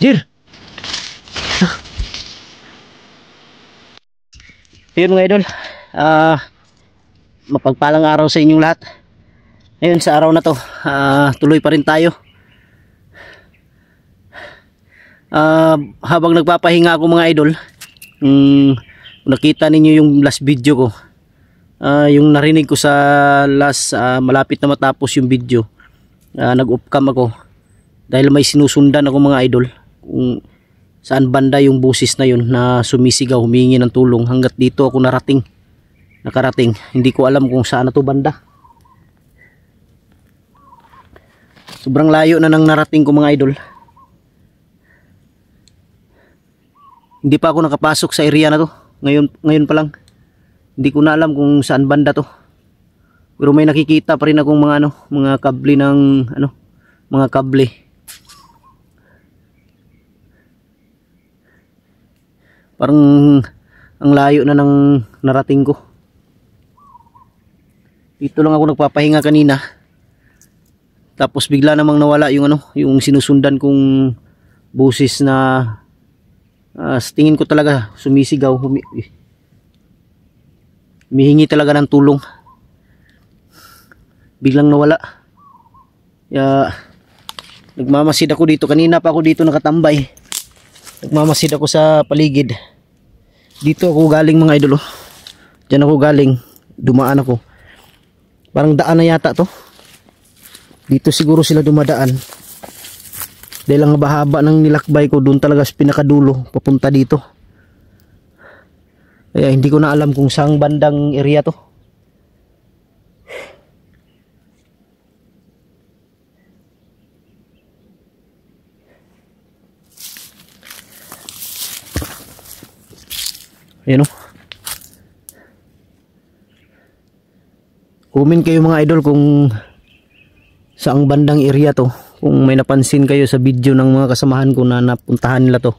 Jir! Ayun mga idol, mapagpalang araw sa inyong lahat. Ngayon sa araw na to, tuloy pa rin tayo. Habang nagpapahinga ako mga idol, nakita ninyo yung last video ko, yung narinig ko sa last, malapit na matapos yung video, nag-off cam ako dahil may sinusundan ako mga idol kung saan banda yung busis na yun na sumisigaw, humingi ng tulong. Hanggat dito ako nakarating, hindi ko alam kung saan na to banda. Sobrang layo na nang narating ko mga idol. Hindi pa ako nakapasok sa area na to. Ngayon pa lang. Hindi ko na alam kung saan banda to. Pero may nakikita pa rin akong mga kable ng mga kable. Parang ang layo na nang narating ko. Dito lang ako nagpapahinga kanina. Tapos bigla namang nawala yung sinusundan kong busis na sa tingin ko talaga sumisigaw, humihingi talaga ng tulong. Biglang nawala. Nagmamasid ako dito. Kanina pa ako dito nakatambay. Nagmamasid ako sa paligid. Dito ako galing mga idol. Diyan ako galing. Dumaan ako. Parang daan na yata to. Dito siguro sila dumadaan. Dahil ang haba ng nilakbay ko, doon talaga sa pinakadulo, papunta dito. Kaya hindi ko na alam kung saang bandang area to. Ayan o. Comment kayo mga idol kung saang bandang area to. Kung may napansin kayo sa video ng mga kasamahan ko na napuntahan nila to,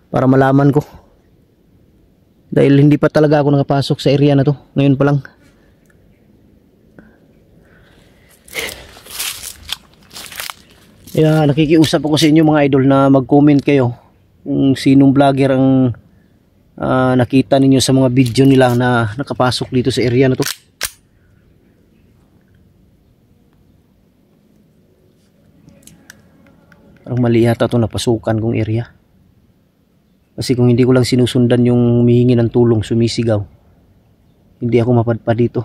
para malaman ko. Dahil hindi pa talaga ako nakapasok sa area na to. Ngayon pa lang. Kaya nakikiusap ako sa inyo mga idol na mag-comment kayo kung sinong vlogger ang nakita ninyo sa mga video nila na nakapasok dito sa area na to. Parang mali yata ito napasukan kong area. Kasi kung hindi ko lang sinusundan yung humihingi ng tulong, sumisigaw, hindi ako mapadpad dito.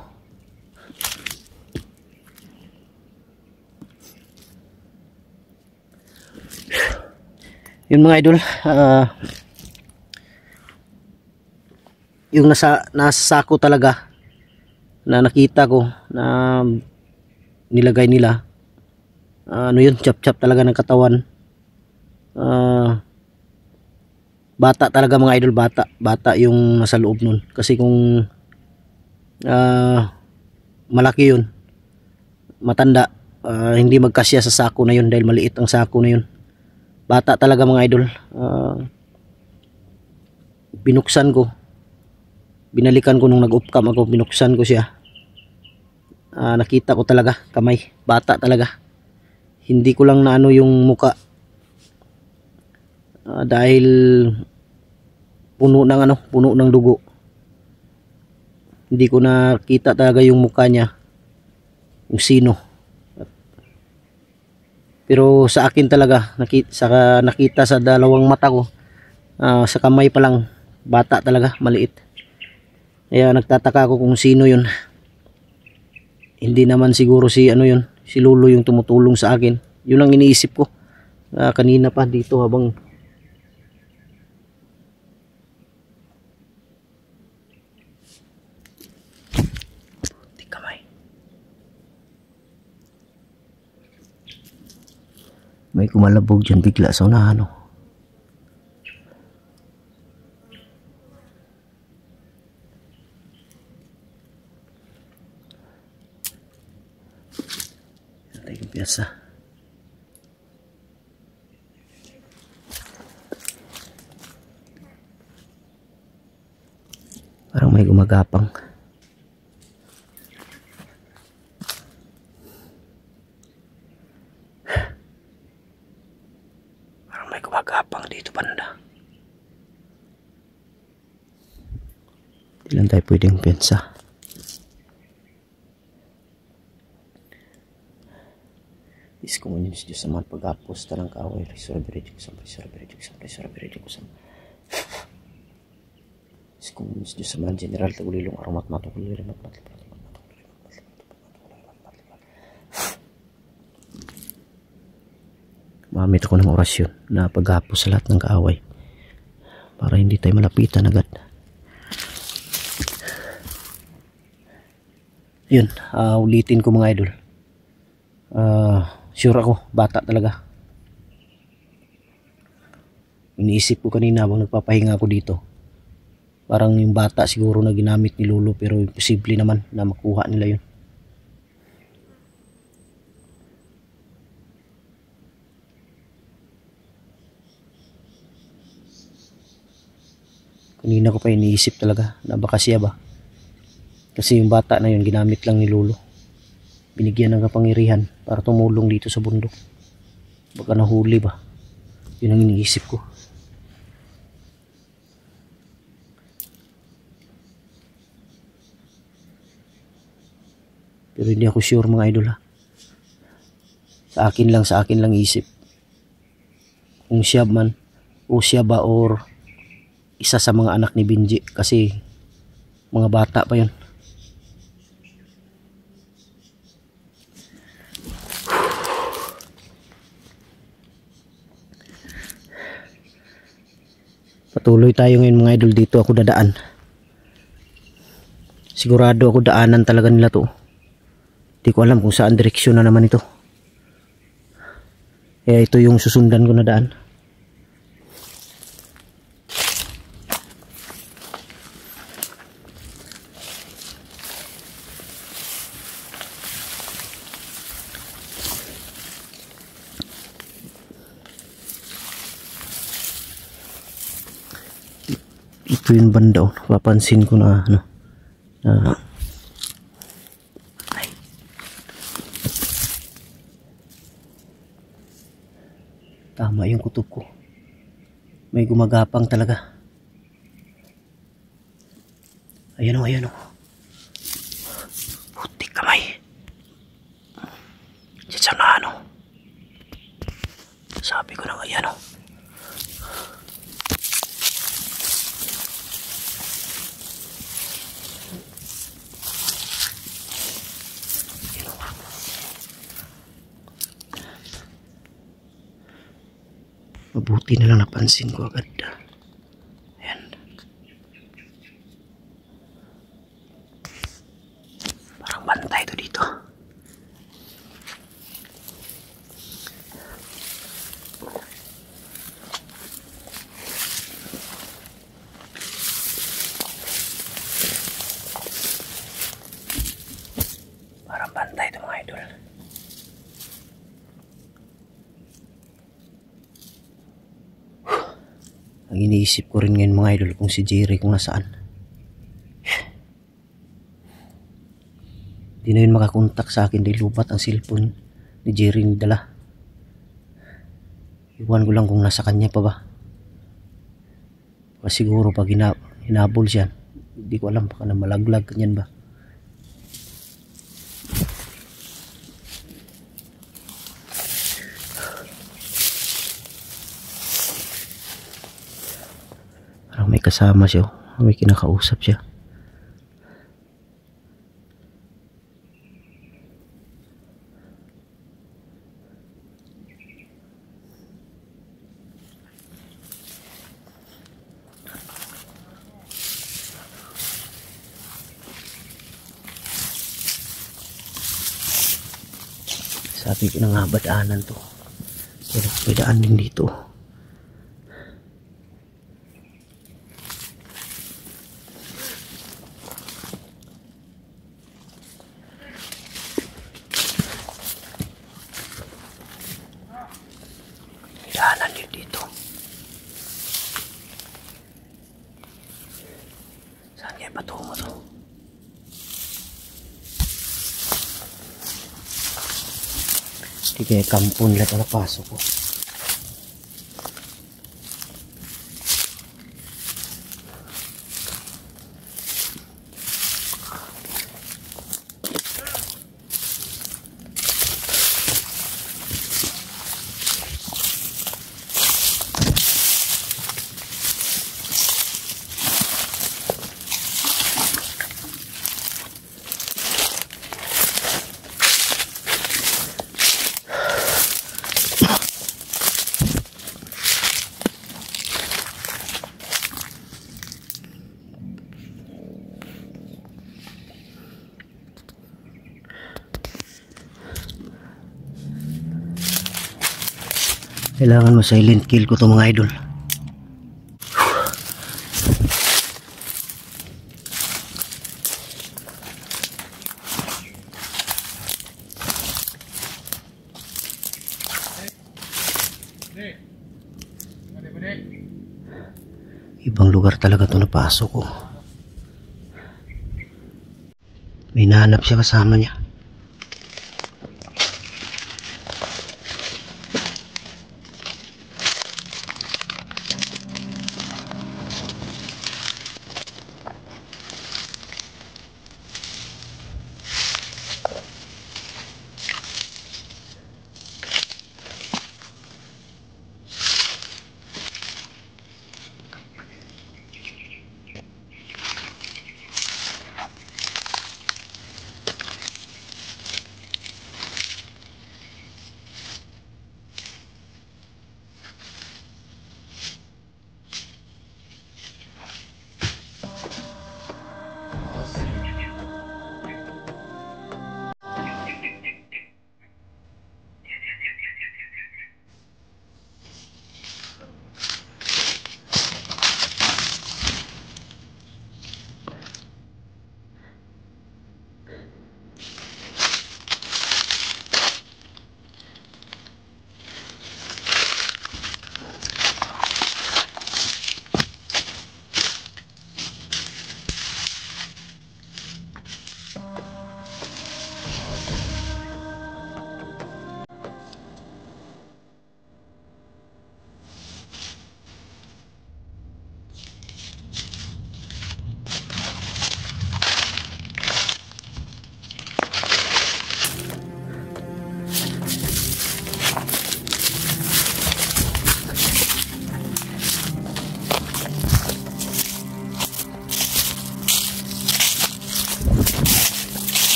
Yun mga idol, yung nasa sako talaga na nakita ko na nilagay nila, yun, chap-chap talaga ng katawan. Bata talaga mga idol, bata yung nasa loob nun. Kasi kung malaki yun, matanda, hindi magkasya sa sako na yun dahil maliit ang sako na yun. Bata talaga mga idol. Binuksan ko, binalikan ko nung nag-off cam ako, binuksan ko siya. Nakita ko talaga kamay, bata talaga. Hindi ko lang naano yung muka, dahil puno ng dugo. Hindi ko nakita talaga yung muka niya, yung sino. Pero sa akin talaga nakita sa dalawang mata ko, sa kamay pa lang, bata talaga, maliit. Kaya nagtataka ako kung sino yun. Hindi naman siguro si Lolo yung tumutulong sa akin. Yun ang iniisip ko kanina pa dito habang may kumalabog dyan bigla sa unahan. Natin yung piyasa. Parang may gumagapang. Parang may gumagapang dito banda. Hindi lang tayo pwedeng pensa. Iskomunis Diyos naman pag-apos talang kaaway. Resorberedik ko sa Iskomunis Diyos naman general tagulilong aromat matukuliri mamit ako ng orasyon na paghapos sa lahat ng kaaway para hindi tayo malapitan agad. Yun, ulitin ko mga idol. Sure ako, bata talaga. Iniisip ko kanina habang nagpapahinga ako dito. Parang yung bata siguro na ginamit ni Lolo pero imposible naman na makuha nila yun. Kanina ko pa iniisip talaga na baka siya ba. Kasi yung bata na yun ginamit lang ni Lolo. Binigyan ng kapangyarihan para tumulong dito sa bundok. Baka nahuli ba? Yun ang iniisip ko. Pero hindi ako sure mga idol ha. Sa akin lang isip. Kung siya man o siya ba or isa sa mga anak ni Benji kasi mga bata pa yun. Patuloy tayo ngayon mga idol, dito ako dadaan. Sigurado ako daanan talaga nila to. Hindi ko alam kung saan direksyon na naman ito. Kaya ito yung susundan ko na daan. Ito yung banda, oh. Papansin ko na ano na ay. Tama yung kutob ko, may gumagapang talaga. Ayan o, putik kamay. Diyan sa ano, sabi ko na ayan o. Mabuti na lang napansin ko agad. Ayan. Parang bantay ito dito. Parang bantay ito mga idol. Ang iniisip ko rin ngayon mga idol kung si Jerry kung nasaan. Di na yun makakontak sa akin dahil lupat ang cellphone ni Jerry ni dala. Iwan ko lang kung nasa kanya pa ba. Kasi siguro pag hinabol siya, hindi ko alam baka na malaglag kanyan ba. May kasama siya, may kinakausap siya. Sabi ko na nga ba daanan to, pero may daan din dito. Daanan din dito. Saan kaya patungo to? Hindi kaya kampon lahat na pasok ko. Kailangan mo silent kill ko to mga idol. Ibang lugar talaga to napasok ko. May nahanap siya kasama niya.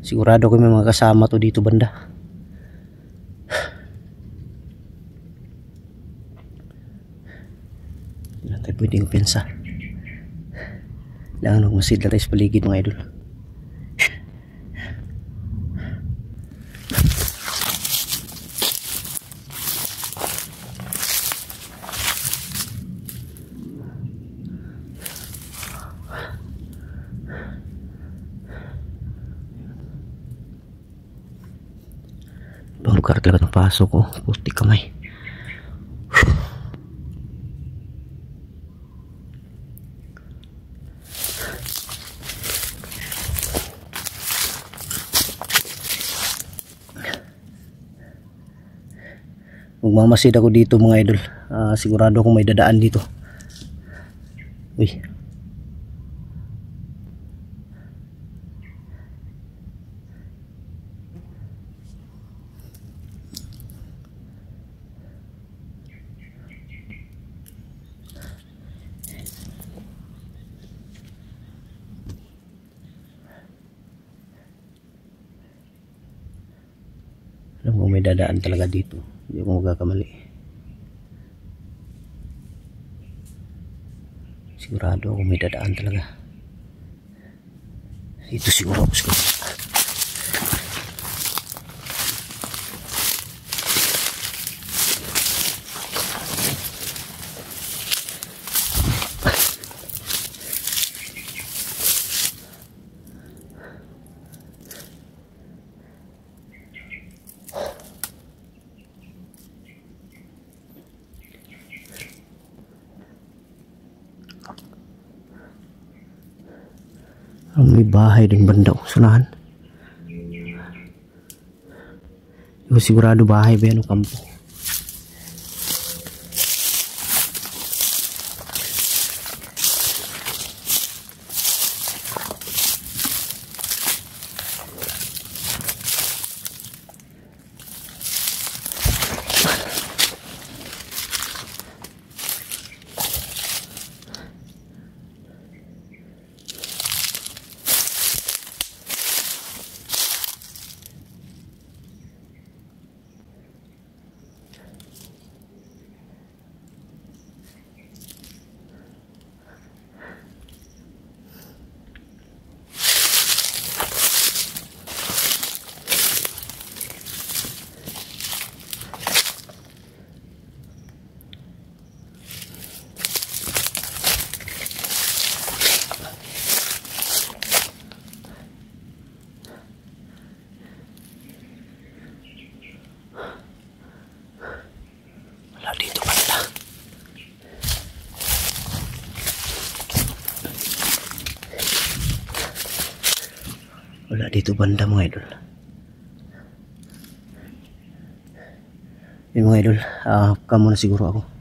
Sigurado ko may mga kasama to dito banda. Hindi natin pwedeng pensa. Kailangan magmasid na tayo sa paligid mga idol. Ibang lugar talaga ng pasok ko. Puti kamay. Magmamasid ako dito mga idol. Sigurado akong may dadaan dito. Uy. Alam ko may dadaan talaga dito. Hindi ako magkakamali. Sigurado ako may dadaan talaga. Ito siguro ako siguro. May bahay din banda ko sunahan. Yung sigurado bahay ba yan o kampo? Wala dito banda mga idol. Yung mga idol, kamo na siguro ako.